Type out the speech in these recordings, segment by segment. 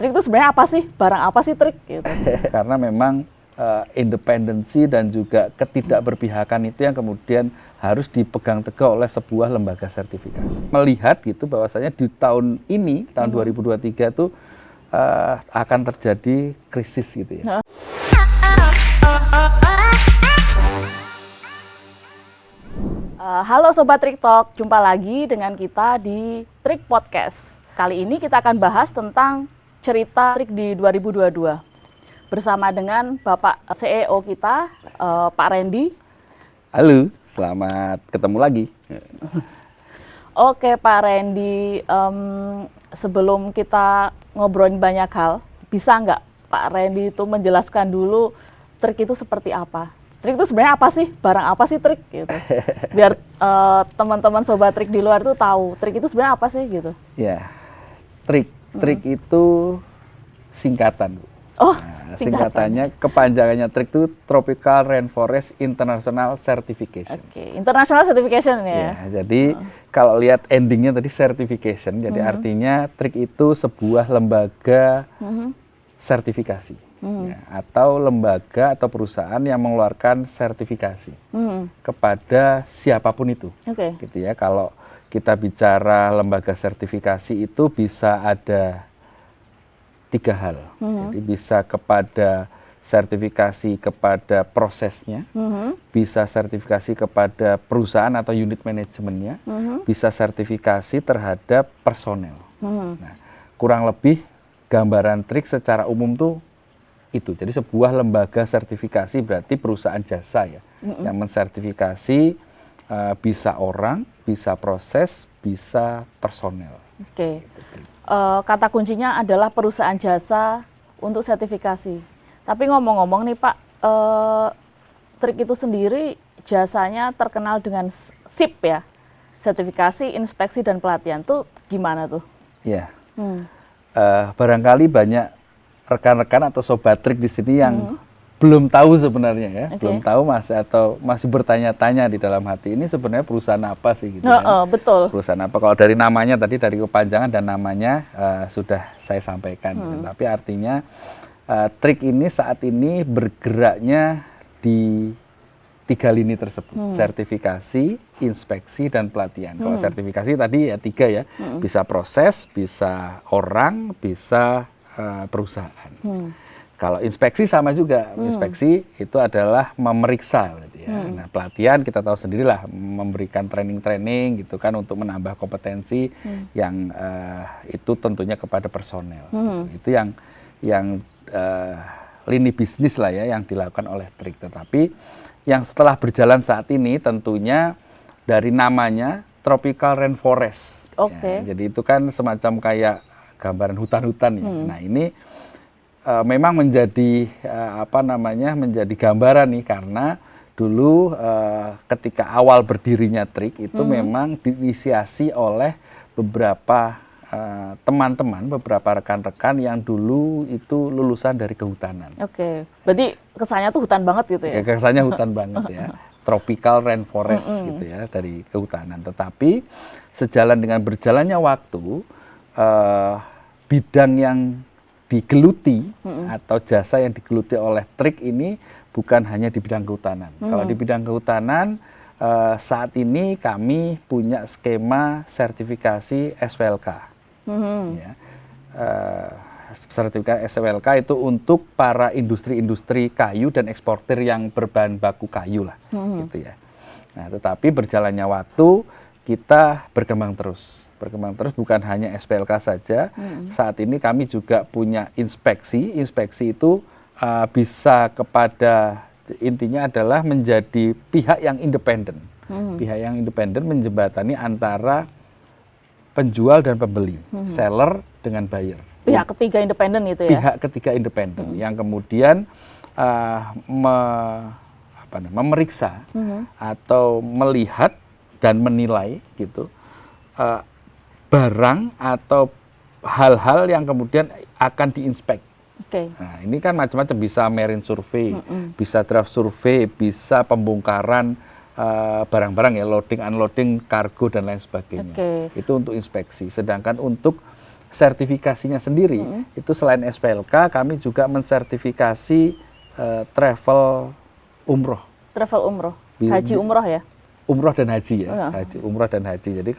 Trik itu sebenarnya apa sih? Barang apa sih trik? Gitu. Karena memang independensi dan juga ketidakberpihakan itu yang kemudian harus dipegang teguh oleh sebuah lembaga sertifikasi. Melihat gitu bahwasanya di tahun ini, tahun 2023 itu akan terjadi krisis gitu ya. Halo Sobat Trik Talk, jumpa lagi dengan kita di Trik Podcast. Kali ini kita akan bahas tentang cerita trik di 2022 bersama dengan Bapak CEO kita, Pak Randy. Halo, selamat ketemu lagi. Oke Pak Randy, sebelum kita ngobrolin banyak hal, bisa nggak Pak Randy itu menjelaskan dulu trik itu seperti apa? Trik itu sebenarnya apa sih? Barang apa sih trik? Gitu. Biar teman-teman sobat trik di luar itu tahu trik itu sebenarnya apa sih gitu. Ya, trik itu singkatan. Oh, nah, singkatannya, kepanjangannya trik itu Tropical Rainforest International Certification. Oke, International Certification ya. Jadi kalau lihat endingnya tadi certification, jadi artinya trik itu sebuah lembaga sertifikasi. Atau lembaga atau perusahaan yang mengeluarkan sertifikasi kepada siapapun itu. Gitu ya. Kalau kita bicara lembaga sertifikasi itu bisa ada 3 hal. Jadi bisa kepada sertifikasi kepada prosesnya, bisa sertifikasi kepada perusahaan atau unit manajemennya, bisa sertifikasi terhadap personel. Nah, kurang lebih gambaran trik secara umum tuh itu. Jadi sebuah lembaga sertifikasi berarti perusahaan jasa ya, yang mensertifikasi bisa orang, bisa proses, bisa personel. Oke. Kata kuncinya adalah perusahaan jasa untuk sertifikasi. Tapi ngomong-ngomong nih Pak, trik itu sendiri jasanya terkenal dengan SIP ya, sertifikasi, inspeksi, dan pelatihan. Tuh gimana tuh? Ya, barangkali banyak rekan-rekan atau sobat trik di sini yang belum tahu sebenarnya ya, belum tahu masih bertanya-tanya di dalam hati ini sebenarnya perusahaan apa sih gitu kan? Betul. Perusahaan apa? Kalau dari namanya tadi, dari kepanjangan dan namanya sudah saya sampaikan. Tapi artinya trik ini saat ini bergeraknya di 3 lini tersebut, sertifikasi, inspeksi, dan pelatihan. Kalau sertifikasi tadi ya 3 ya, bisa proses, bisa orang, bisa perusahaan. Kalau inspeksi sama juga, inspeksi itu adalah memeriksa, berarti ya. Nah, pelatihan kita tahu sendirilah, memberikan training-training gitu kan untuk menambah kompetensi yang itu tentunya kepada personel. Itu yang lini bisnis lah ya yang dilakukan oleh trik. Tetapi yang setelah berjalan saat ini tentunya dari namanya Tropical Rainforest. Ya, jadi itu kan semacam kayak gambaran hutan-hutan ya. Nah ini memang menjadi menjadi gambaran nih karena dulu ketika awal berdirinya trik itu memang diinisiasi oleh beberapa teman-teman, beberapa rekan-rekan yang dulu itu lulusan dari kehutanan. Berarti kesannya tuh hutan banget gitu ya? Kesannya hutan banget ya, Tropical Rainforest gitu ya dari kehutanan. Tetapi sejalan dengan berjalannya waktu, bidang yang digeluti atau jasa yang digeluti oleh trik ini bukan hanya di bidang kehutanan. Kalau di bidang kehutanan saat ini kami punya skema sertifikasi SWLK. Ya. Sertifikasi SWLK itu untuk para industri-industri kayu dan eksportir yang berbahan baku kayu lah, gitu ya. Nah, tetapi berjalannya waktu kita berkembang terus bukan hanya SPLK saja. Saat ini kami juga punya inspeksi itu bisa kepada intinya adalah menjadi pihak yang independen. Pihak yang independen menjembatani antara penjual dan pembeli, seller dengan buyer. Pihak ketiga independen itu ya? Pihak ketiga independen yang kemudian memeriksa atau melihat dan menilai gitu barang atau hal-hal yang kemudian akan diinspek. Nah, ini kan macam-macam, bisa marine survey, bisa draft survey, bisa pembongkaran barang-barang ya, loading, unloading, kargo dan lain sebagainya. Itu untuk inspeksi. Sedangkan untuk sertifikasinya sendiri, itu selain SPLK, kami juga mensertifikasi travel umroh. Travel umroh, haji umroh ya? Umroh dan haji ya, umroh dan haji. Jadi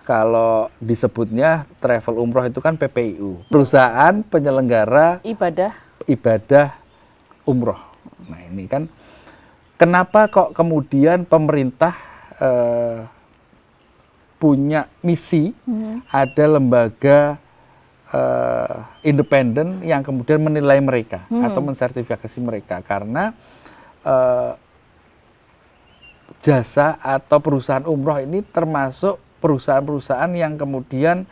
kalau disebutnya travel umroh itu kan PPIU, perusahaan penyelenggara ibadah umroh. Nah ini kan kenapa kok kemudian pemerintah punya misi ada lembaga independen yang kemudian menilai mereka atau mensertifikasi mereka, karena jasa atau perusahaan umroh ini termasuk perusahaan-perusahaan yang kemudian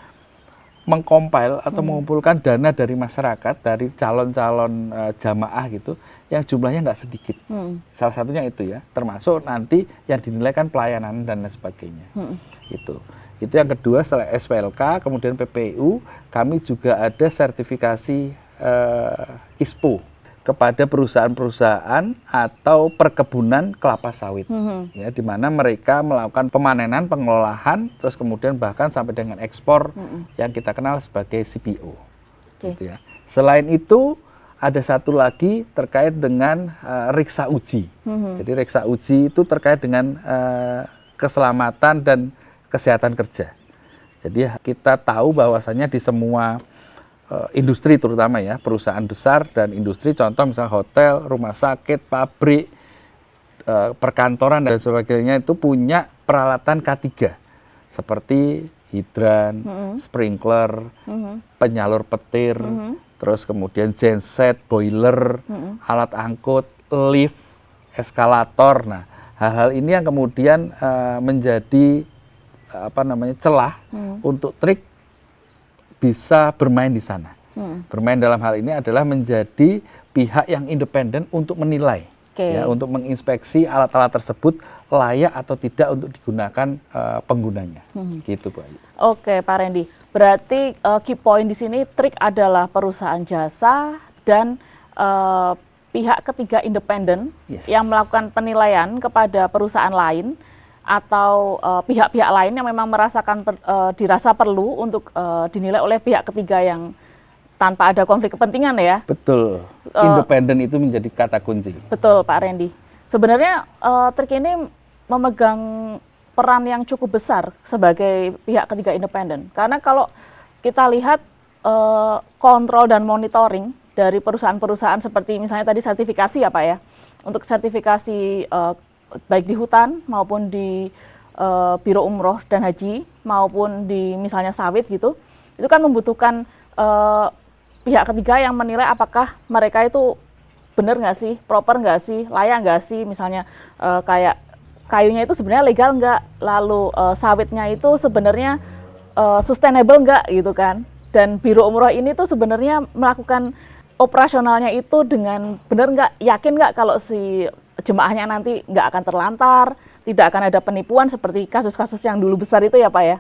mengcompile atau mengumpulkan dana dari masyarakat, dari calon-calon jamaah gitu, yang jumlahnya nggak sedikit. Salah satunya itu ya, termasuk nanti yang dinilai kan pelayanan dan lain sebagainya. Itu yang kedua. Setelah SPLK, kemudian PPU, kami juga ada sertifikasi ISPO kepada perusahaan-perusahaan atau perkebunan kelapa sawit, ya, di mana mereka melakukan pemanenan, pengolahan, terus kemudian bahkan sampai dengan ekspor yang kita kenal sebagai CPO. Gitu ya. Selain itu ada satu lagi terkait dengan riksa uji. Jadi riksa uji itu terkait dengan keselamatan dan kesehatan kerja. Jadi kita tahu bahwasannya di semua industri, terutama ya perusahaan besar dan industri, contoh misalnya hotel, rumah sakit, pabrik, perkantoran dan sebagainya, itu punya peralatan K3 seperti hidran, sprinkler, penyalur petir, terus kemudian genset, boiler, alat angkut, lift, eskalator. Nah, hal-hal ini yang kemudian menjadi celah untuk trik bisa bermain di sana. Bermain dalam hal ini adalah menjadi pihak yang independen untuk menilai, ya, untuk menginspeksi alat-alat tersebut layak atau tidak untuk digunakan penggunanya. Gitu, Bu Ayu. Oke, Pak Randy. Berarti key point di sini trik adalah perusahaan jasa dan pihak ketiga independen yang melakukan penilaian kepada perusahaan lain atau pihak-pihak lain yang memang merasakan dirasa perlu untuk dinilai oleh pihak ketiga yang tanpa ada konflik kepentingan ya. Betul. Independen itu menjadi kata kunci. Betul, Pak Randy. Sebenarnya trik ini memegang peran yang cukup besar sebagai pihak ketiga independen. Karena kalau kita lihat kontrol dan monitoring dari perusahaan-perusahaan seperti misalnya tadi sertifikasi ya Pak ya. Untuk sertifikasi baik di hutan maupun di Biro Umroh dan Haji maupun di misalnya sawit gitu, itu kan membutuhkan pihak ketiga yang menilai apakah mereka itu benar nggak sih, proper nggak sih, layak nggak sih, misalnya kayak kayunya itu sebenarnya legal nggak, lalu sawitnya itu sebenarnya sustainable nggak gitu kan. Dan Biro Umroh ini tuh sebenarnya melakukan operasionalnya itu dengan benar nggak, yakin nggak kalau si jemaahnya nanti nggak akan terlantar, tidak akan ada penipuan seperti kasus-kasus yang dulu besar itu ya Pak ya.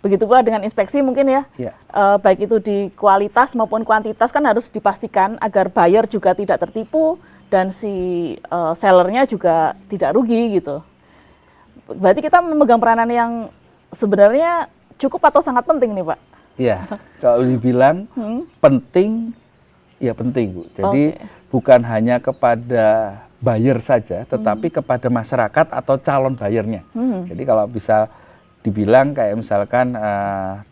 Begitu pula dengan inspeksi mungkin ya, baik itu di kualitas maupun kuantitas kan harus dipastikan agar buyer juga tidak tertipu dan si sellernya juga tidak rugi gitu. Berarti kita memegang peranan yang sebenarnya cukup atau sangat penting nih Pak? Iya, kalau dibilang penting, ya penting Bu. Jadi bukan hanya kepada buyer saja, tetapi kepada masyarakat atau calon buyernya. Jadi kalau bisa dibilang kayak misalkan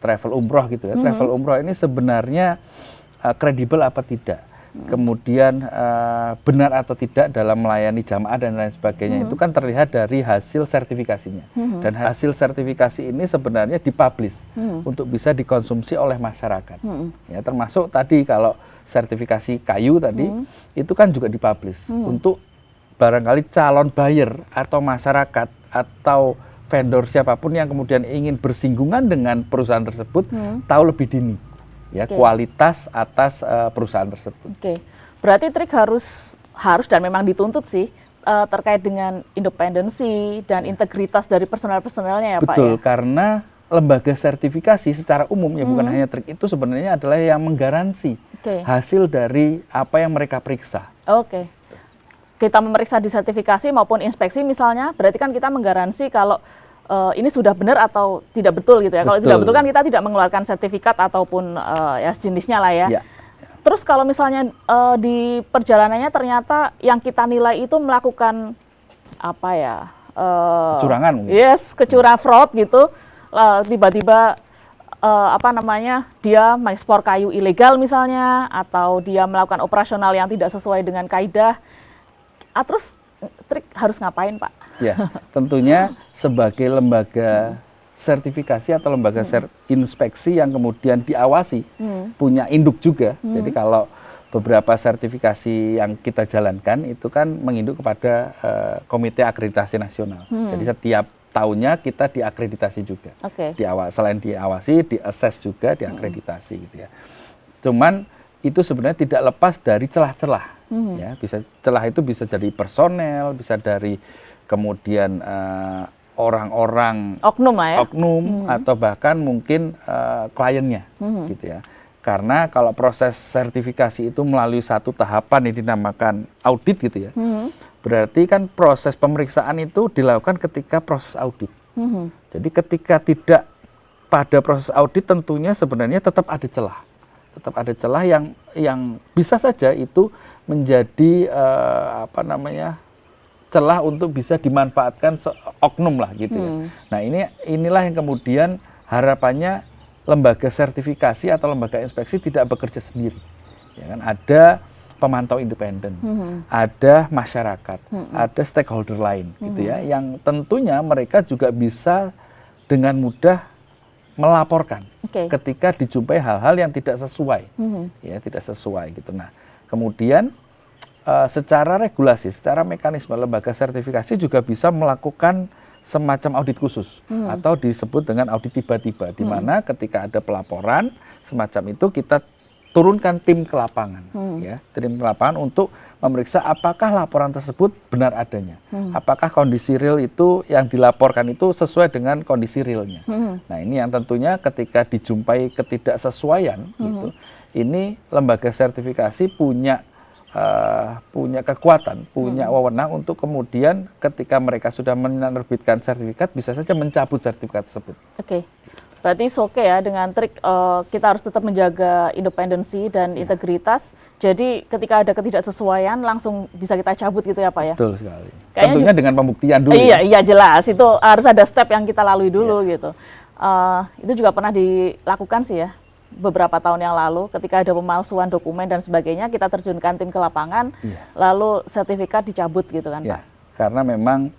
travel umroh gitu ya, travel umroh ini sebenarnya kredibel apa tidak, kemudian benar atau tidak dalam melayani jamaah dan lain sebagainya, itu kan terlihat dari hasil sertifikasinya. Dan hasil sertifikasi ini sebenarnya dipublish untuk bisa dikonsumsi oleh masyarakat. Ya, termasuk tadi kalau sertifikasi kayu tadi, itu kan juga dipublish untuk barangkali calon buyer atau masyarakat atau vendor siapapun yang kemudian ingin bersinggungan dengan perusahaan tersebut tahu lebih dini ya kualitas atas perusahaan tersebut. Berarti trik harus dan memang dituntut sih terkait dengan independensi dan integritas dari personel-personelnya ya Pak ya. Betul, karena lembaga sertifikasi secara umum ya bukan hanya trik itu sebenarnya adalah yang menggaransi hasil dari apa yang mereka periksa. Kita memeriksa di sertifikasi maupun inspeksi misalnya, berarti kan kita menggaransi kalau ini sudah benar atau tidak betul gitu ya. Kalau tidak Betul. betul kan kita tidak mengeluarkan sertifikat ataupun ya sejenisnya lah ya. Ya. Terus kalau misalnya di perjalanannya ternyata yang kita nilai itu melakukan apa ya? Kecurangan mungkin. Yes, kecurangan fraud gitu. Tiba-tiba apa namanya? Dia mengekspor kayu ilegal misalnya, atau dia melakukan operasional yang tidak sesuai dengan kaidah. Terus Trik harus ngapain, Pak? Ya, tentunya sebagai lembaga sertifikasi atau lembaga inspeksi yang kemudian diawasi, punya induk juga. Jadi kalau beberapa sertifikasi yang kita jalankan itu kan menginduk kepada Komite Akreditasi Nasional. Jadi setiap tahunnya kita diakreditasi juga. Oke. Selain diawasi, di-assess juga, diakreditasi gitu ya. Cuman itu sebenarnya tidak lepas dari celah-celah. Ya, celah itu bisa dari personel, bisa dari kemudian orang-orang Oknum lah ya. oknum atau bahkan mungkin kliennya gitu ya. Karena kalau proses sertifikasi itu melalui satu tahapan yang dinamakan audit gitu ya. Berarti kan proses pemeriksaan itu dilakukan ketika proses audit. Jadi ketika tidak pada proses audit tentunya sebenarnya tetap ada celah. Tetap ada celah yang bisa saja itu menjadi apa namanya? Celah untuk bisa dimanfaatkan oknum lah gitu ya. Nah, inilah yang kemudian harapannya lembaga sertifikasi atau lembaga inspeksi tidak bekerja sendiri. Ya kan, ada pemantau independen, ada masyarakat, ada stakeholder lain gitu ya, yang tentunya mereka juga bisa dengan mudah melaporkan ketika dijumpai hal-hal yang tidak sesuai. Ya, tidak sesuai gitu. Nah, kemudian secara regulasi, secara mekanisme lembaga sertifikasi juga bisa melakukan semacam audit khusus atau disebut dengan audit tiba-tiba, di mana ketika ada pelaporan semacam itu kita turunkan tim ke lapangan, ya, tim ke lapangan untuk memeriksa apakah laporan tersebut benar adanya, apakah kondisi real itu yang dilaporkan itu sesuai dengan kondisi realnya. Nah, ini yang tentunya ketika dijumpai ketidaksesuaian, gitu, ini lembaga sertifikasi punya kekuatan, punya wewenang untuk kemudian ketika mereka sudah menerbitkan sertifikat bisa saja mencabut sertifikat tersebut. Oke. Berarti oke ya dengan Trik kita harus tetap menjaga independensi dan integritas. Jadi ketika ada ketidaksesuaian langsung bisa kita cabut gitu ya Pak ya? Betul sekali. Kayaknya tentunya dengan pembuktian dulu. Iya jelas itu harus ada step yang kita lalui dulu gitu. Itu juga pernah dilakukan sih ya beberapa tahun yang lalu ketika ada pemalsuan dokumen dan sebagainya kita terjunkan tim ke lapangan, lalu sertifikat dicabut gitu kan Pak? Karena memang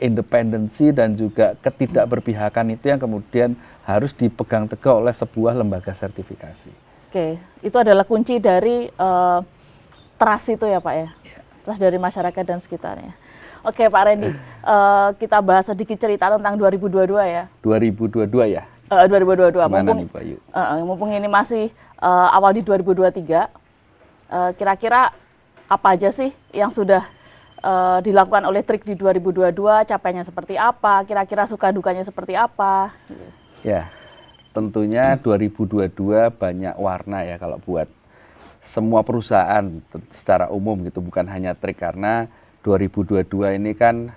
independensi dan juga ketidakberpihakan itu yang kemudian harus dipegang teguh oleh sebuah lembaga sertifikasi. Oke, itu adalah kunci dari trust itu ya Pak ya? Trust dari masyarakat dan sekitarnya. Oke Pak Randy, kita bahas sedikit cerita tentang 2022 ya? 2022 ya? 2022. Gimana nih Pak Yu? Mumpung ini masih awal di 2023, kira-kira apa aja sih yang sudah dilakukan oleh Trik di 2022, capaiannya seperti apa, kira-kira suka dukanya seperti apa? Ya, tentunya 2022 banyak warna ya kalau buat semua perusahaan secara umum gitu, bukan hanya Trik, karena 2022 ini kan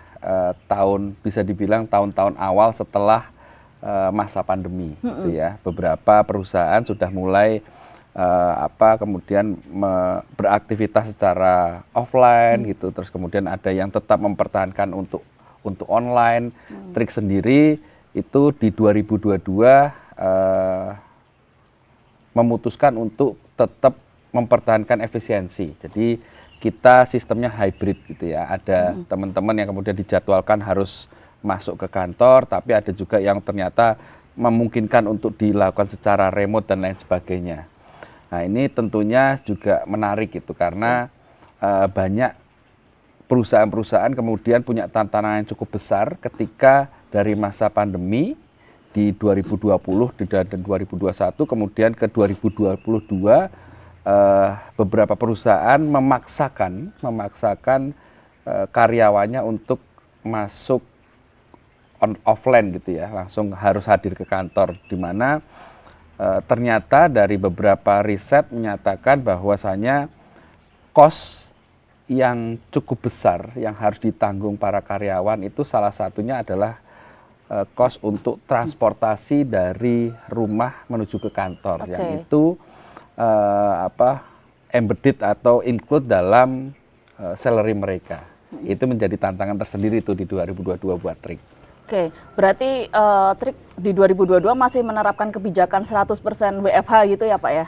bisa dibilang tahun-tahun awal setelah masa pandemi gitu ya. Beberapa perusahaan sudah mulai kemudian beraktivitas secara offline gitu, terus kemudian ada yang tetap mempertahankan untuk online. Trik sendiri itu di 2022 memutuskan untuk tetap mempertahankan efisiensi. Jadi kita sistemnya hybrid gitu ya. Ada teman-teman yang kemudian dijadwalkan harus masuk ke kantor, tapi ada juga yang ternyata memungkinkan untuk dilakukan secara remote dan lain sebagainya. Nah, ini tentunya juga menarik gitu, karena banyak perusahaan-perusahaan kemudian punya tantangan yang cukup besar ketika dari masa pandemi di 2020 dan 2021 kemudian ke 2022 beberapa perusahaan memaksakan karyawannya untuk masuk offline gitu ya, langsung harus hadir ke kantor, di mana ternyata dari beberapa riset menyatakan bahwasanya kos yang cukup besar yang harus ditanggung para karyawan itu salah satunya adalah kos untuk transportasi dari rumah menuju ke kantor, yang itu embedded atau include dalam salary mereka. Itu menjadi tantangan tersendiri itu di 2022 buat Trik. Oke, berarti Trik di 2022 masih menerapkan kebijakan 100% WFH gitu ya Pak ya?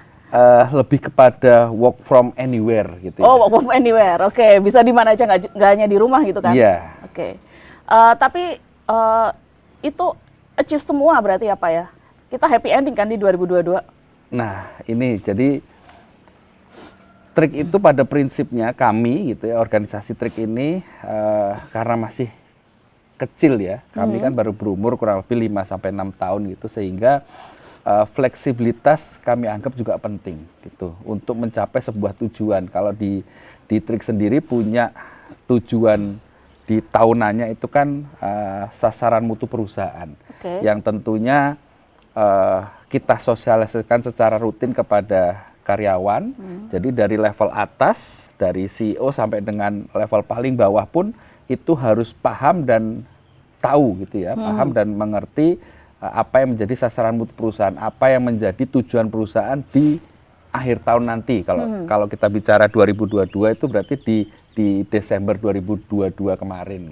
Lebih kepada work from anywhere gitu. Oh, work from anywhere. Oke, bisa di mana aja, nggak hanya di rumah gitu kan? Iya. Oke. Tapi itu achieve semua berarti ya Pak ya? Kita happy ending kan di 2022? Nah, ini jadi Trik itu pada prinsipnya kami gitu ya, organisasi Trik ini karena masih kecil ya, kami kan baru berumur kurang lebih 5 sampai 6 tahun gitu, sehingga fleksibilitas kami anggap juga penting gitu untuk mencapai sebuah tujuan. Kalau di Trik sendiri punya tujuan di tahunannya itu kan sasaran mutu perusahaan, yang tentunya kita sosialisasikan secara rutin kepada karyawan. Jadi dari level atas, dari CEO sampai dengan level paling bawah pun itu harus paham dan tahu gitu ya, paham dan mengerti apa yang menjadi sasaran mutu perusahaan, apa yang menjadi tujuan perusahaan di akhir tahun nanti. Kalau kita bicara 2022 itu berarti di Desember 2022 kemarin.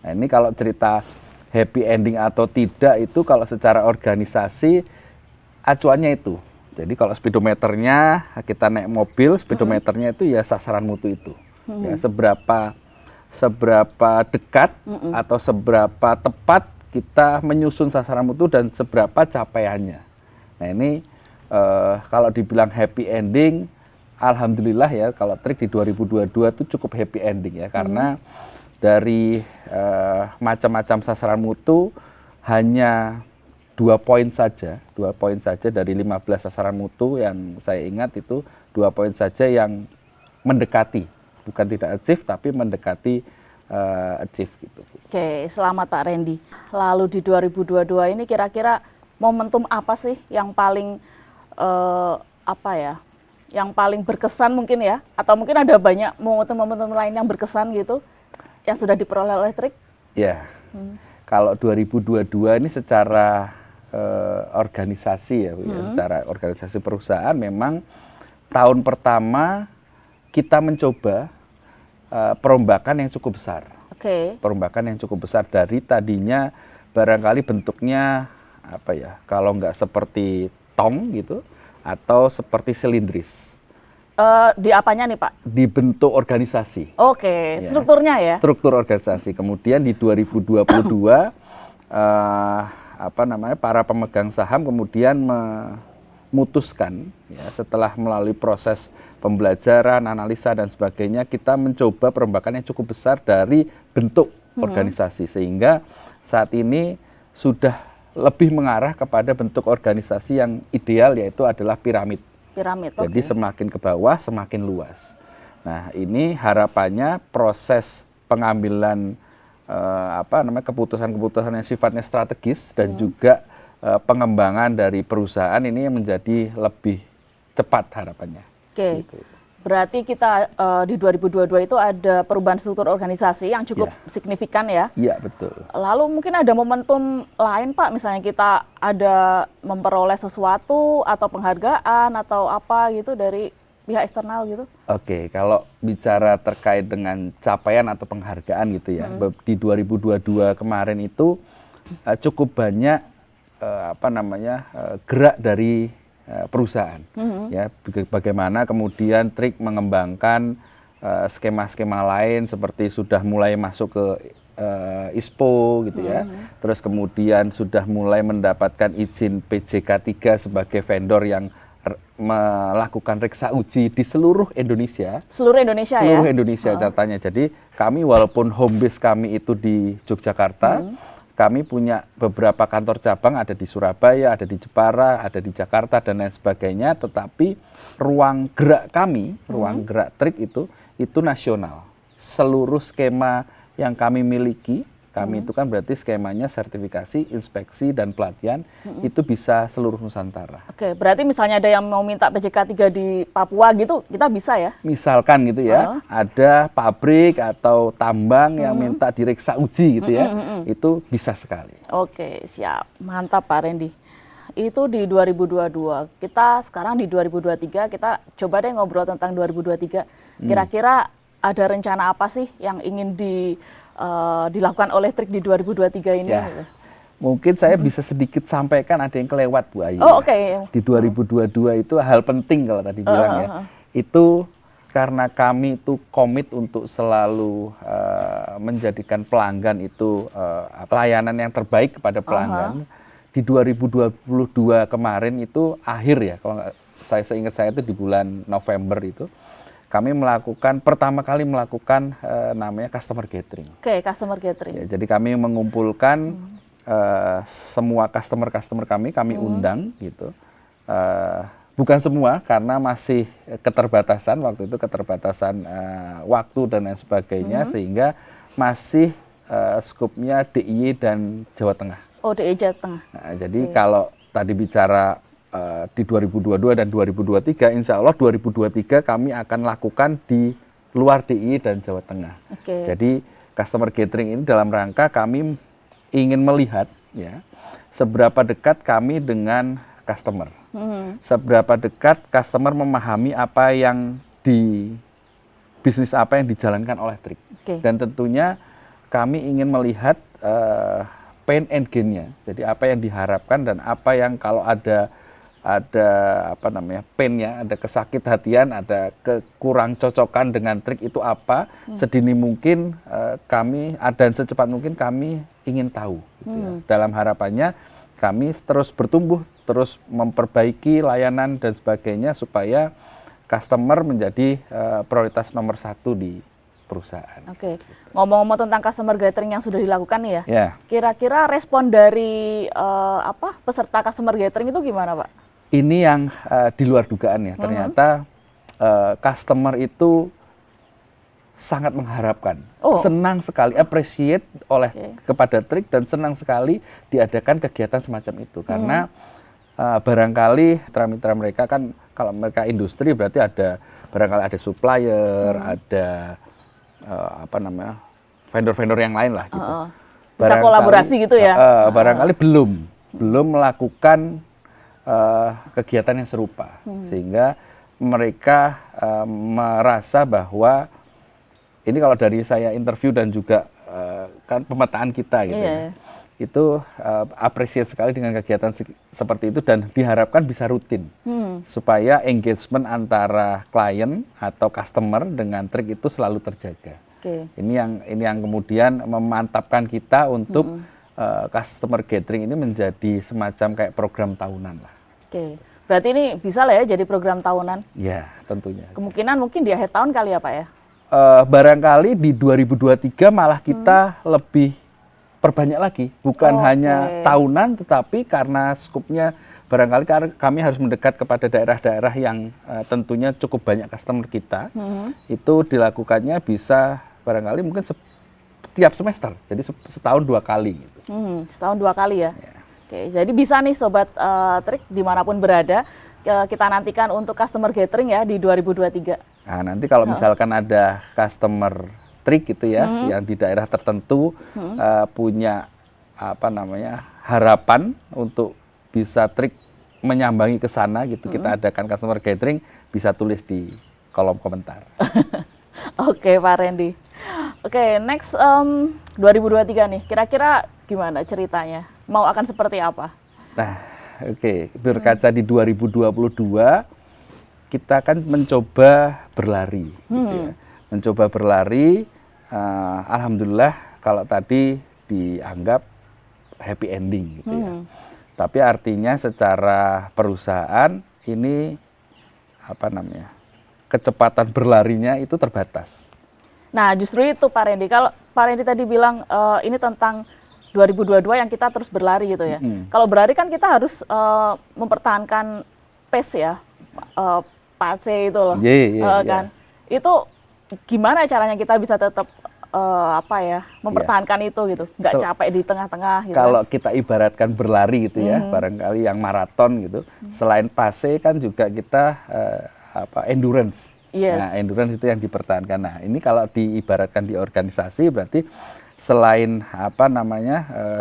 Nah, ini kalau cerita happy ending atau tidak itu kalau secara organisasi acuannya itu. Jadi kalau speedometernya kita naik mobil, speedometernya itu ya sasaran mutu itu. Ya, seberapa dekat atau seberapa tepat kita menyusun sasaran mutu dan seberapa capaiannya. Nah ini kalau dibilang happy ending, alhamdulillah ya kalau Trik di 2022 itu cukup happy ending ya, karena dari macam-macam sasaran mutu hanya 2 poin saja dari 15 sasaran mutu yang saya ingat itu 2 poin saja yang mendekati, bukan tidak achieve tapi mendekati achieve gitu. Oke, selamat Pak Randy. Lalu di 2022 ini kira-kira momentum apa sih yang paling yang paling berkesan mungkin ya? Atau mungkin ada banyak momentum-momentum lain yang berkesan gitu yang sudah diperoleh oleh Trik? Ya, kalau 2022 ini secara organisasi ya, secara organisasi perusahaan memang tahun pertama kita mencoba perombakan yang cukup besar. Perombakan yang cukup besar dari tadinya barangkali bentuknya apa ya, kalau nggak seperti tong gitu atau seperti silindris. Di apanya nih Pak? Di bentuk organisasi. Oke, strukturnya ya? Struktur organisasi. Kemudian di 2022 para pemegang saham kemudian memutuskan ya, setelah melalui proses pembelajaran, analisa dan sebagainya, kita mencoba perombakan yang cukup besar dari bentuk organisasi, sehingga saat ini sudah lebih mengarah kepada bentuk organisasi yang ideal, yaitu adalah piramid. Jadi semakin ke bawah semakin luas. Nah ini harapannya proses pengambilan keputusan-keputusan yang sifatnya strategis dan juga pengembangan dari perusahaan ini menjadi lebih cepat harapannya. Gitu. Berarti kita di 2022 itu ada perubahan struktur organisasi yang cukup signifikan ya? Iya, betul. Lalu mungkin ada momentum lain Pak, misalnya kita ada memperoleh sesuatu atau penghargaan atau apa gitu dari pihak eksternal gitu? Oke, kalau bicara terkait dengan capaian atau penghargaan gitu ya, di 2022 kemarin itu cukup banyak gerak dari perusahaan, ya bagaimana kemudian Trik mengembangkan skema-skema lain seperti sudah mulai masuk ke ISPO gitu ya, terus kemudian sudah mulai mendapatkan izin PJK 3 sebagai vendor yang melakukan reksa uji di seluruh Indonesia. Seluruh Indonesia ya? Seluruh Indonesia catatannya. Jadi kami walaupun home base kami itu di Yogyakarta, kami punya beberapa kantor cabang, ada di Surabaya, ada di Jepara, ada di Jakarta dan lain sebagainya, tetapi ruang gerak kami, ruang gerak Trik itu nasional. Seluruh skema yang kami miliki, Kami itu kan berarti skemanya sertifikasi, inspeksi, dan pelatihan itu bisa seluruh Nusantara. Oke, berarti misalnya ada yang mau minta PJK 3 di Papua gitu, kita bisa ya? Misalkan gitu ya, ada pabrik atau tambang yang minta diriksa uji gitu ya, itu bisa sekali. Oke, siap. Mantap Pak Randy. Itu di 2022. Kita sekarang di 2023, kita coba deh ngobrol tentang 2023. Kira-kira ada rencana apa sih yang ingin dilakukan oleh Trik di 2023 ini? Ya, mungkin saya bisa sedikit sampaikan, ada yang kelewat Bu Ayu. Oh, oke. Di 2022 itu hal penting kalau tadi bilang ya. Itu karena kami itu komit untuk selalu menjadikan pelanggan itu pelayanan yang terbaik kepada pelanggan. Di 2022 kemarin itu akhir ya, kalau saya seingat saya itu di bulan November itu kami pertama kali melakukan namanya customer gathering. Oke, customer gathering. Ya, jadi kami mengumpulkan semua customer kami undang gitu. Bukan semua karena masih keterbatasan waktu itu, keterbatasan waktu dan lain sebagainya, sehingga masih skupnya DIY dan Jawa Tengah. Oh, DIY Jawa Tengah. Nah, jadi kalau tadi bicara di 2022 dan 2023, insya Allah 2023 kami akan lakukan di luar DIY dan Jawa Tengah. Jadi customer gathering ini dalam rangka kami ingin melihat ya seberapa dekat kami dengan customer, seberapa dekat customer memahami apa yang bisnis apa yang dijalankan oleh Trik, dan tentunya kami ingin melihat pain and gain-nya. Jadi apa yang diharapkan dan apa yang kalau ada apa namanya pain-nya, ada kesakit-hatian, ada kekurang cocokan dengan Trik itu apa, sedini mungkin kami dan secepat mungkin kami ingin tahu gitu ya. Dalam harapannya kami terus bertumbuh, terus memperbaiki layanan dan sebagainya supaya customer menjadi prioritas nomor 1 di perusahaan. Oke, ngomong-ngomong tentang customer gathering yang sudah dilakukan nih ya, ya. Kira-kira respon dari peserta customer gathering itu gimana Pak? Ini yang di luar dugaan ya, ternyata customer itu sangat mengharapkan, senang sekali, appreciate kepada Trik, dan senang sekali diadakan kegiatan semacam itu, karena barangkali mitra-mitra mereka kan, kalau mereka industri berarti barangkali ada supplier, ada apa namanya vendor-vendor yang lain lah gitu. Bisa kolaborasi gitu ya? Barangkali belum melakukan kegiatan yang serupa, sehingga mereka merasa bahwa ini, kalau dari saya interview dan juga kan pemetaan kita gitu ya, itu appreciate sekali dengan kegiatan seperti itu, dan diharapkan bisa rutin supaya engagement antara klien atau customer dengan Trik itu selalu terjaga. Ini yang kemudian memantapkan kita untuk customer gathering ini menjadi semacam kayak program tahunan lah. Berarti ini bisa lah ya jadi program tahunan? Ya, tentunya. Kemungkinan mungkin di akhir tahun kali ya Pak ya? Barangkali di 2023 malah kita lebih perbanyak lagi, bukan hanya tahunan, tetapi karena skupnya barangkali kami harus mendekat kepada daerah-daerah yang tentunya cukup banyak customer kita, itu dilakukannya bisa barangkali mungkin setiap semester, jadi setahun 2 kali gitu. Setahun 2 kali ya? Oke, jadi bisa nih Sobat Trik dimanapun berada, kita nantikan untuk customer gathering ya di 2023. Nah, nanti kalau misalkan ada customer Trik gitu ya, yang di daerah tertentu punya apa namanya harapan untuk bisa Trik menyambangi ke sana gitu, kita adakan customer gathering, bisa tulis di kolom komentar. Oke Pak Randy. Oke, next 2023 nih, kira-kira gimana ceritanya? Mau akan seperti apa? Nah, berkaca di 2022, kita kan mencoba berlari, gitu ya. Mencoba berlari, alhamdulillah kalau tadi dianggap happy ending gitu ya. Tapi artinya secara perusahaan ini apa namanya, kecepatan berlarinya itu terbatas. Nah, justru itu Pak Randy. Kalau Pak Randy tadi bilang ini tentang 2022 yang kita terus berlari gitu ya. Kalau berlari kan kita harus mempertahankan pace ya, pace itu loh, kan. Itu gimana caranya kita bisa tetap apa ya, mempertahankan itu gitu, nggak capek di tengah-tengah gitu. Kalau kita ibaratkan berlari gitu ya, barangkali yang maraton gitu, selain pace kan juga kita endurance. Yes. Nah, endurance itu yang dipertahankan. Nah, ini kalau diibaratkan di organisasi berarti selain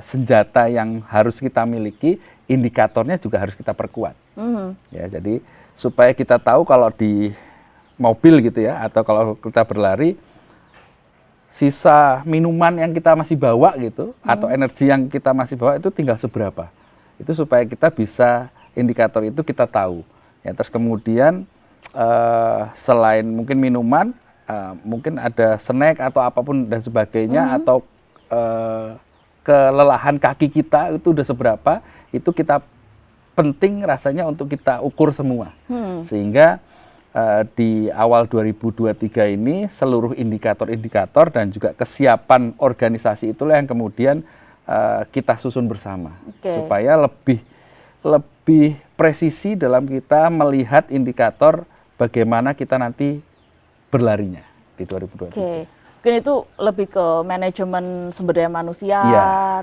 senjata yang harus kita miliki, indikatornya juga harus kita perkuat. Ya, jadi supaya kita tahu kalau di mobil gitu ya, atau kalau kita berlari, sisa minuman yang kita masih bawa gitu, atau energi yang kita masih bawa itu tinggal seberapa. Itu supaya kita bisa, indikator itu kita tahu. Ya, terus kemudian selain mungkin minuman, mungkin ada snack atau apapun dan sebagainya, atau kelelahan kaki kita itu udah seberapa, itu kita penting rasanya untuk kita ukur semua. Sehingga di awal 2023 ini seluruh indikator-indikator dan juga kesiapan organisasi itulah yang kemudian kita susun bersama. Supaya lebih presisi dalam kita melihat indikator bagaimana kita nanti berlarinya di 2023. Mungkin itu lebih ke manajemen sumber daya manusia,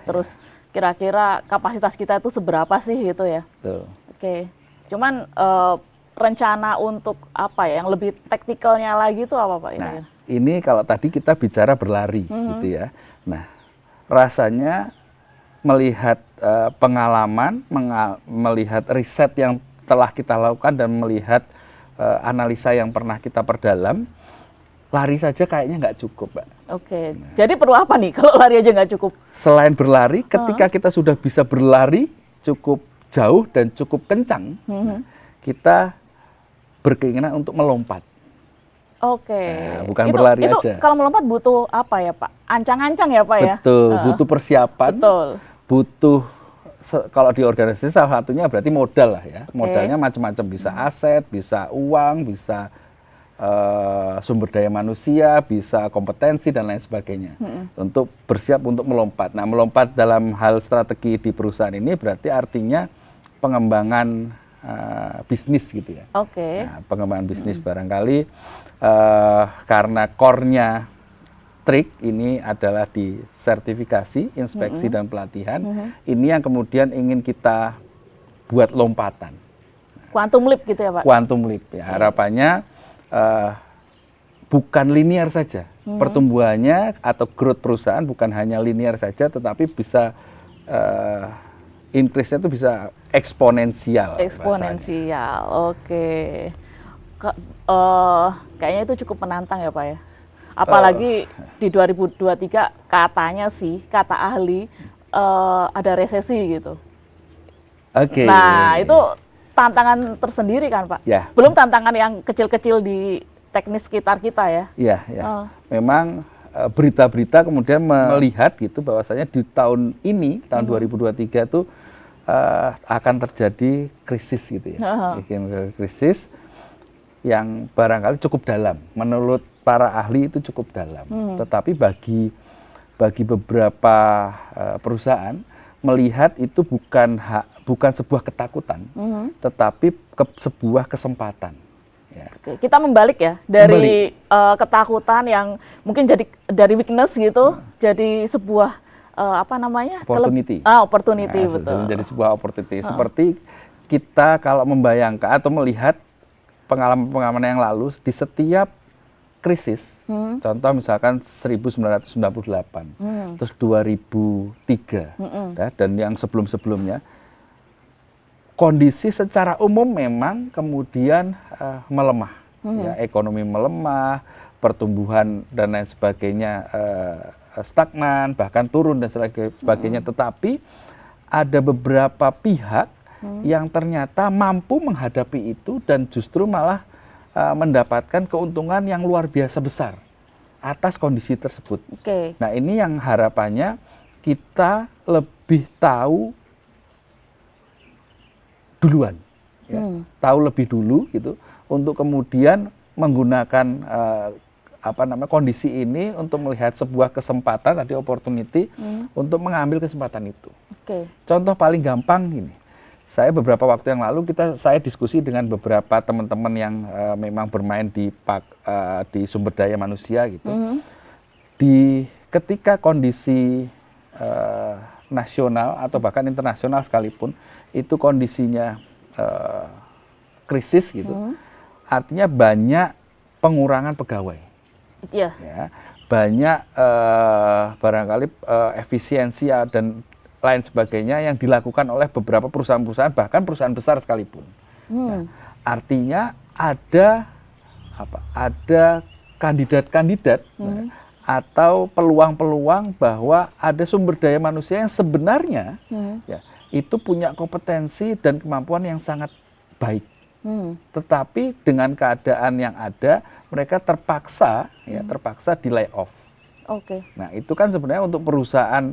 terus kira-kira kapasitas kita itu seberapa sih gitu ya. Cuman rencana untuk apa ya, yang lebih taktikalnya lagi itu apa Pak? Nah, ini kalau tadi kita bicara berlari gitu ya. Nah, rasanya melihat pengalaman, melihat riset yang telah kita lakukan dan melihat analisa yang pernah kita perdalam, lari saja kayaknya nggak cukup, Mbak. Jadi perlu apa nih kalau lari aja nggak cukup? Selain berlari, ketika kita sudah bisa berlari cukup jauh dan cukup kencang, kita berkeinginan untuk melompat. Nah, bukan berlari itu aja. Kalau melompat butuh apa ya Pak? Ancang-ancang ya Pak ya? Betul, butuh persiapan. Butuh, kalau di organisasi salah satunya berarti modal lah ya. Modalnya macam-macam, bisa aset, bisa uang, bisa sumber daya manusia, bisa kompetensi dan lain sebagainya. Untuk bersiap untuk melompat. Nah, melompat dalam hal strategi di perusahaan ini berarti artinya pengembangan bisnis gitu ya. Nah, pengembangan bisnis barangkali karena core-nya trik ini adalah di sertifikasi, inspeksi dan pelatihan. Ini yang kemudian ingin kita buat lompatan. Quantum leap gitu ya Pak? Quantum leap ya. Harapannya bukan linear saja. Pertumbuhannya atau growth perusahaan bukan hanya linear saja, tetapi bisa increase-nya itu bisa eksponensial. Kayaknya itu cukup menantang ya Pak ya. Apalagi di 2023 katanya sih, kata ahli, ada resesi gitu. Nah, itu tantangan tersendiri kan Pak? Belum tantangan yang kecil-kecil di teknis sekitar kita ya? Memang berita-berita kemudian melihat gitu bahwasanya di tahun ini, tahun 2023 itu akan terjadi krisis gitu ya. Krisis yang barangkali cukup dalam. Menurut para ahli itu cukup dalam. Tetapi bagi beberapa perusahaan melihat itu bukan sebuah ketakutan, tetapi sebuah kesempatan. Kita membalik ya dari ketakutan yang mungkin jadi dari weakness gitu, jadi sebuah opportunity. Opportunity, betul. Jadi sebuah opportunity. Seperti kita kalau membayangkan atau melihat pengalaman-pengalaman yang lalu di setiap krisis, contoh misalkan 1998, terus 2003, dan yang sebelum-sebelumnya, kondisi secara umum memang kemudian melemah, ya, ekonomi melemah, pertumbuhan dan lain sebagainya stagnan, bahkan turun dan sebagainya. Tetapi ada beberapa pihak yang ternyata mampu menghadapi itu dan justru malah mendapatkan keuntungan yang luar biasa besar atas kondisi tersebut. Nah, ini yang harapannya kita lebih tahu duluan, ya. Tahu lebih dulu gitu, untuk kemudian menggunakan kondisi ini untuk melihat sebuah kesempatan, tadi opportunity, untuk mengambil kesempatan itu. Contoh paling gampang ini, saya beberapa waktu yang lalu saya diskusi dengan beberapa teman-teman yang memang bermain di sumber daya manusia gitu. Ketika kondisi nasional atau bahkan internasional sekalipun itu kondisinya krisis gitu, artinya banyak pengurangan pegawai, Iya. ya, banyak barangkali efisiensi dan lain sebagainya yang dilakukan oleh beberapa perusahaan-perusahaan, bahkan perusahaan besar sekalipun. Nah, artinya ada kandidat-kandidat atau peluang-peluang bahwa ada sumber daya manusia yang sebenarnya ya, itu punya kompetensi dan kemampuan yang sangat baik. Tetapi dengan keadaan yang ada, mereka terpaksa di layoff. Oke. Nah, itu kan sebenarnya untuk perusahaan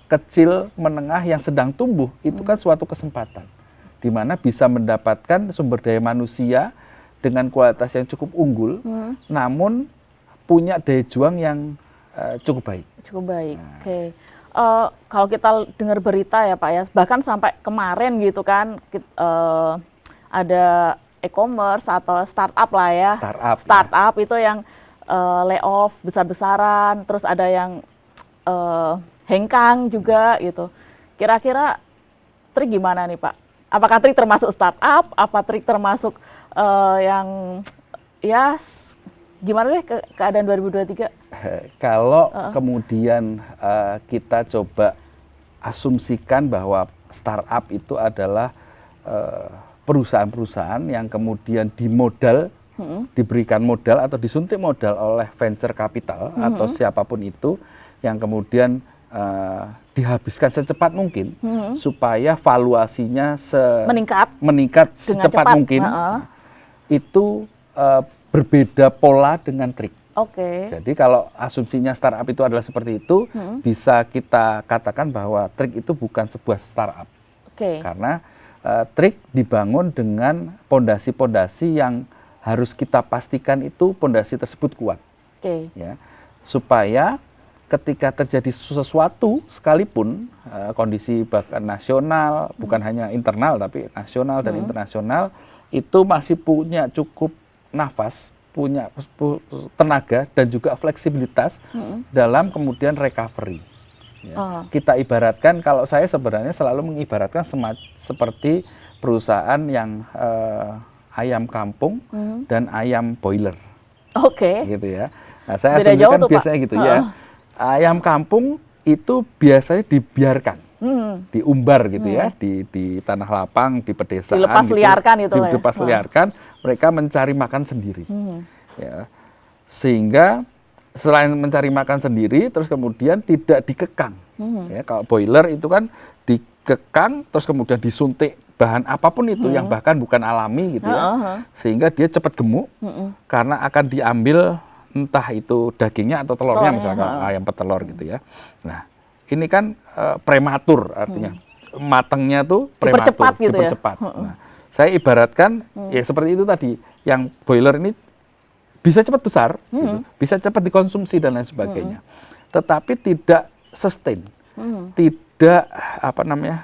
kecil menengah yang sedang tumbuh, itu kan suatu kesempatan di mana bisa mendapatkan sumber daya manusia dengan kualitas yang cukup unggul, namun punya daya juang yang cukup baik. Cukup baik. Oke. Kalau kita dengar berita ya Pak ya, bahkan sampai kemarin gitu kan, ada e-commerce atau startup lah ya. Startup itu yang layoff besar-besaran, terus ada yang hengkang juga gitu. Kira-kira Trik gimana nih Pak? Apakah Trik termasuk startup? Apa Trik termasuk yang ya gimana deh keadaan 2023? Kalau kemudian kita coba asumsikan bahwa startup itu adalah perusahaan-perusahaan yang kemudian diberikan modal atau disuntik modal oleh venture capital atau siapapun itu, yang kemudian dihabiskan secepat mungkin supaya valuasinya meningkat secepat mungkin. Itu berbeda pola dengan Trik. Jadi kalau asumsinya startup itu adalah seperti itu, bisa kita katakan bahwa Trik itu bukan sebuah startup. Karena Trik dibangun dengan pondasi-pondasi yang harus kita pastikan itu pondasi tersebut kuat. Ya, supaya ketika terjadi sesuatu sekalipun, kondisi bahkan nasional, bukan hanya internal tapi nasional dan internasional, itu masih punya cukup nafas, punya tenaga dan juga fleksibilitas dalam kemudian recovery. Ya. Kita ibaratkan, kalau saya sebenarnya selalu mengibaratkan seperti perusahaan yang ayam kampung dan ayam boiler. Gitu ya. Nah, saya asumsikan biasanya gitu ya. Ayam kampung itu biasanya dibiarkan, diumbar gitu ya, di tanah lapang, di pedesaan, dilepas liarkan, mereka mencari makan sendiri. Ya. Sehingga selain mencari makan sendiri, terus kemudian tidak dikekang. Ya, kalau boiler itu kan dikekang, terus kemudian disuntik bahan apapun itu yang bahkan bukan alami gitu ya, sehingga dia cepat gemuk karena akan diambil entah itu dagingnya atau telurnya, misalnya ayam petelur gitu ya. Nah, ini kan prematur, artinya matangnya tuh prematur, dipercepat. Nah, saya ibaratkan ya seperti itu tadi, yang boiler ini bisa cepat besar, gitu, bisa cepat dikonsumsi dan lain sebagainya, tetapi tidak sustain, tidak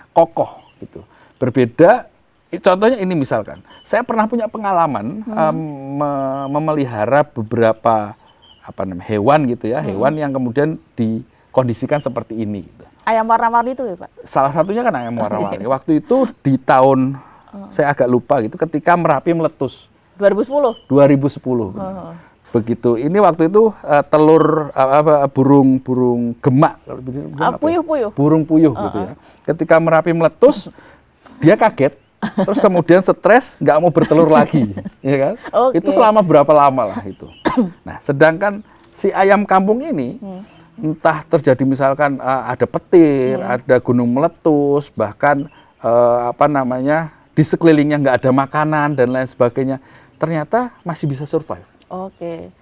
kokoh gitu. Berbeda, contohnya ini misalkan, saya pernah punya pengalaman memelihara beberapa hewan gitu ya, hewan yang kemudian dikondisikan seperti ini. Gitu. Ayam warna-warni itu ya Pak? Salah satunya kan ayam warna-warni. Waktu itu di tahun, saya agak lupa gitu, ketika Merapi meletus. 2010? 2010. Begitu. Ini waktu itu telur burung gemak. Puyuh-puyuh. Burung puyuh gitu ya. Ketika Merapi meletus, dia kaget. Terus kemudian stres, nggak mau bertelur lagi, ya kan? Itu selama berapa lama lah itu. Nah, sedangkan si ayam kampung ini, entah terjadi misalkan ada petir, ada gunung meletus, bahkan di sekelilingnya nggak ada makanan dan lain sebagainya, ternyata masih bisa survive.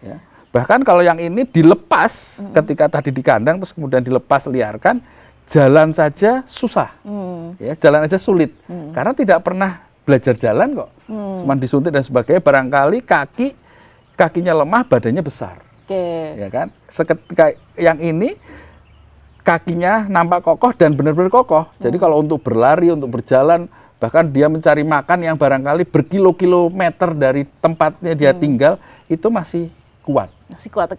Ya. Bahkan kalau yang ini dilepas, ketika tadi di kandang, terus kemudian dilepas liarkan, jalan saja susah, ya, jalan aja sulit, karena tidak pernah belajar jalan kok, cuma disuntik dan sebagainya. Barangkali kakinya lemah, badannya besar, ya kan. Seketika yang ini kakinya nampak kokoh dan benar-benar kokoh. Jadi kalau untuk berlari, untuk berjalan, bahkan dia mencari makan yang barangkali berkilo-kilometer dari tempatnya dia tinggal, itu masih kuat. Masih kuat,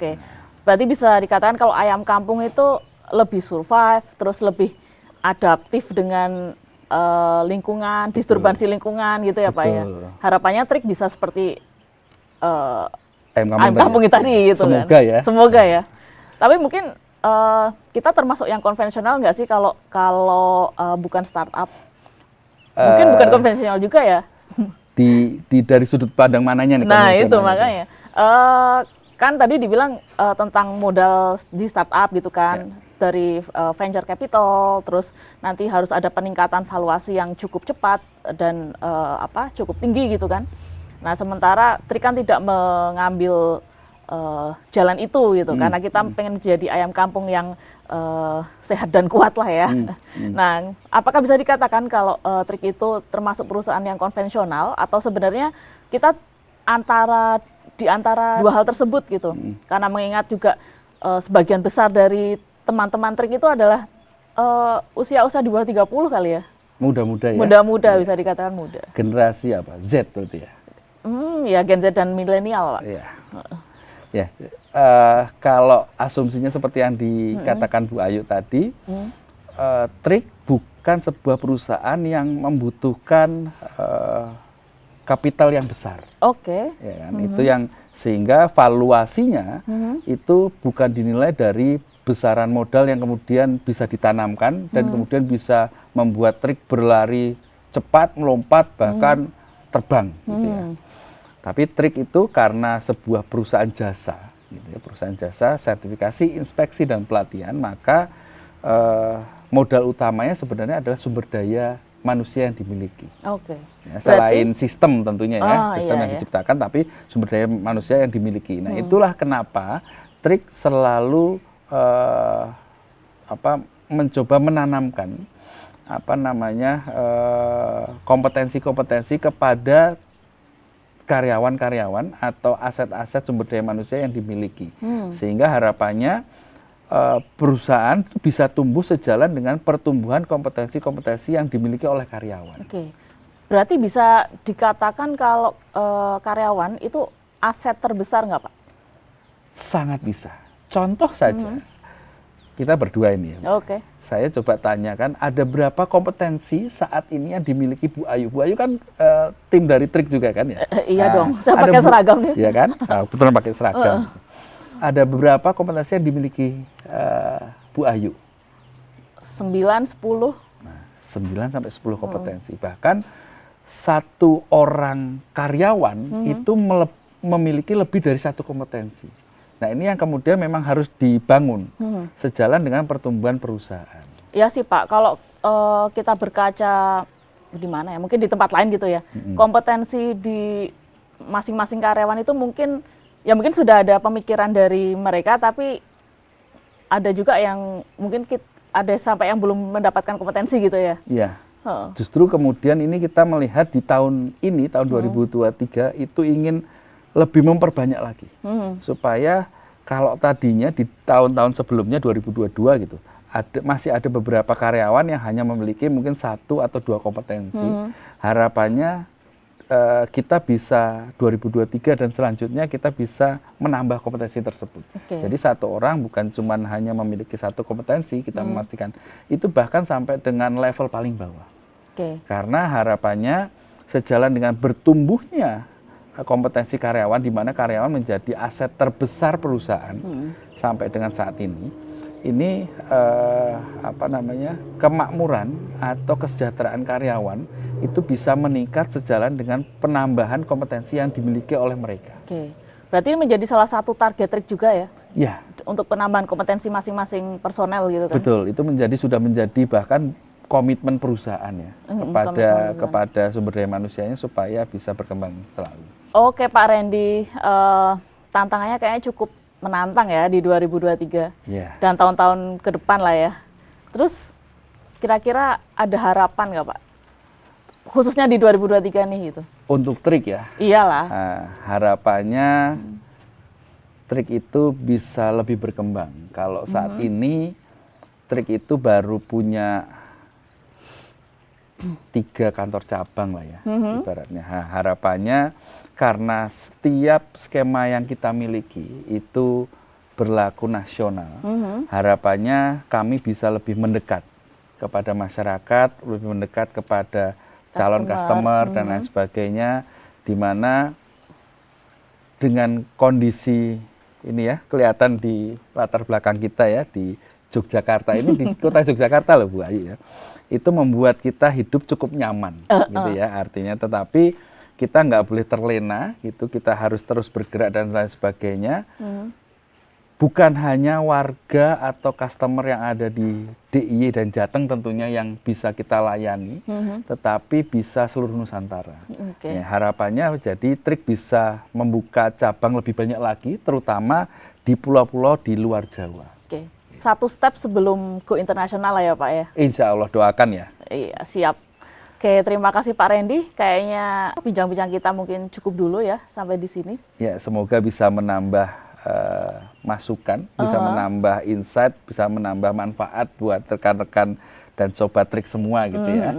Berarti bisa dikatakan kalau ayam kampung itu lebih survive, terus lebih adaptif dengan lingkungan, disturbansi lingkungan gitu ya Pak ya. Betul. Harapannya Trik bisa seperti eh, ayam Ayam kampung tadi. tadi gitu kan. Semoga ya. Semoga ya. Tapi mungkin kita termasuk yang konvensional nggak sih kalau bukan startup? Mungkin bukan konvensional juga ya. Dari sudut pandang mananya nih? Nah itu konvensional makanya. Kan tadi dibilang tentang modal di startup gitu kan. Dari venture capital, terus nanti harus ada peningkatan valuasi yang cukup cepat dan cukup tinggi gitu kan. Nah sementara Trik kan tidak mengambil jalan itu gitu, karena kita pengen jadi ayam kampung yang sehat dan kuat lah ya. Nah apakah bisa dikatakan kalau Trik itu termasuk perusahaan yang konvensional atau sebenarnya kita di antara dua hal tersebut gitu? Karena mengingat juga sebagian besar dari teman-teman Trik itu adalah usia-usia di bawah 30 kali ya. Muda-muda ya. Muda-muda bisa dikatakan muda. Generasi apa? Z berarti ya. Ya Gen Z dan milenial, Pak. Iya. Ya. Kalau asumsinya seperti yang dikatakan Bu Ayu tadi, Trik bukan sebuah perusahaan yang membutuhkan kapital yang besar. Oke. Ya kan? Itu yang sehingga valuasinya itu bukan dinilai dari besaran modal yang kemudian bisa ditanamkan dan kemudian bisa membuat Trik berlari cepat, melompat, bahkan terbang. Gitu ya. Tapi Trik itu karena sebuah perusahaan jasa, gitu ya, perusahaan jasa, sertifikasi, inspeksi, dan pelatihan, maka modal utamanya sebenarnya adalah sumber daya manusia yang dimiliki. Oke. Ya, selain sistem tentunya ya, sistem iya, yang diciptakan, tapi sumber daya manusia yang dimiliki. Nah itulah kenapa Trik selalu mencoba menanamkan kompetensi-kompetensi kepada karyawan-karyawan atau aset-aset sumber daya manusia yang dimiliki, sehingga harapannya perusahaan itu bisa tumbuh sejalan dengan pertumbuhan kompetensi-kompetensi yang dimiliki oleh karyawan. Oke, berarti bisa dikatakan kalau karyawan itu aset terbesar nggak Pak? Sangat bisa. Contoh saja, kita berdua ini ya. Oke. Saya coba tanyakan, ada berapa kompetensi saat ini yang dimiliki Bu Ayu? Bu Ayu kan tim dari Trik juga kan ya? Iya dong, saya pakai seragam nih. Iya kan? Betul pakai seragam. Ada beberapa kompetensi yang dimiliki Bu Ayu? 9, 10. Nah, 9 sampai 10 kompetensi. Bahkan satu orang karyawan itu memiliki lebih dari satu kompetensi. Nah ini yang kemudian memang harus dibangun sejalan dengan pertumbuhan perusahaan. Iya sih Pak, kalau kita berkaca di mana ya, mungkin di tempat lain gitu ya, kompetensi di masing-masing karyawan itu mungkin sudah ada pemikiran dari mereka, tapi ada juga yang mungkin ada sampai yang belum mendapatkan kompetensi gitu ya. Iya. Justru kemudian ini kita melihat di tahun ini, tahun 2023 itu ingin lebih memperbanyak lagi, supaya kalau tadinya di tahun-tahun sebelumnya 2022 gitu, masih ada beberapa karyawan yang hanya memiliki mungkin 1 atau 2 kompetensi. Harapannya kita bisa 2023 dan selanjutnya kita bisa menambah kompetensi tersebut. Jadi satu orang bukan cuma hanya memiliki 1 kompetensi, kita memastikan itu bahkan sampai dengan level paling bawah. Karena harapannya sejalan dengan bertumbuhnya kompetensi karyawan, di mana karyawan menjadi aset terbesar perusahaan sampai dengan saat ini kemakmuran atau kesejahteraan karyawan itu bisa meningkat sejalan dengan penambahan kompetensi yang dimiliki oleh mereka. Berarti ini menjadi salah satu target Trik juga ya? Ya. Untuk penambahan kompetensi masing-masing personel gitu kan? Betul, itu sudah menjadi bahkan komitmen perusahaan ya kepada sumber daya manusianya supaya bisa berkembang selalu. Oke Pak Randy, tantangannya kayaknya cukup menantang ya di 2023 dan tahun-tahun ke depan lah ya. Terus kira-kira ada harapan nggak Pak? Khususnya di 2023 nih gitu. Untuk Trik ya? Iyalah. Harapannya Trik itu bisa lebih berkembang. Kalau saat ini Trik itu baru punya 3 kantor cabang lah ya, ibaratnya. Harapannya karena setiap skema yang kita miliki itu berlaku nasional. Harapannya kami bisa lebih mendekat kepada masyarakat, lebih mendekat kepada calon customer dan lain sebagainya, di mana dengan kondisi ini ya, kelihatan di latar belakang kita ya, di Yogyakarta ini, di kota Yogyakarta loh Bu Ayu ya, itu membuat kita hidup cukup nyaman gitu ya, artinya. Tetapi kita nggak boleh terlena gitu, kita harus terus bergerak dan lain sebagainya. Bukan hanya warga atau customer yang ada di DIY dan Jateng tentunya yang bisa kita layani, tetapi bisa seluruh Nusantara. Ya, harapannya jadi Trik bisa membuka cabang lebih banyak lagi, terutama di pulau-pulau di luar Jawa. Satu step sebelum go internasional lah ya Pak ya? Insya Allah, doakan ya. Iya, siap. Oke, terima kasih Pak Randy. Kayaknya bincang-bincang kita mungkin cukup dulu ya sampai di sini. Ya, semoga bisa menambah masukan, bisa menambah insight, bisa menambah manfaat buat rekan-rekan dan sobat Trik semua gitu ya.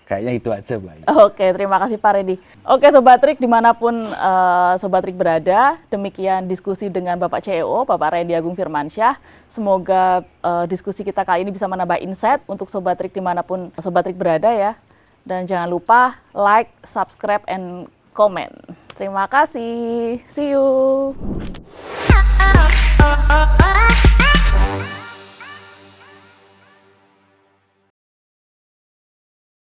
Kayaknya itu aja Mbak. Oke, terima kasih Pak Randy. Oke Sobat Trik, dimanapun Sobat Trik berada, demikian diskusi dengan Bapak CEO, Bapak Randy Agung Firmansyah. Semoga diskusi kita kali ini bisa menambah insight untuk Sobat Trik dimanapun Sobat Trik berada ya. Dan jangan lupa like, subscribe, and comment. Terima kasih. See you.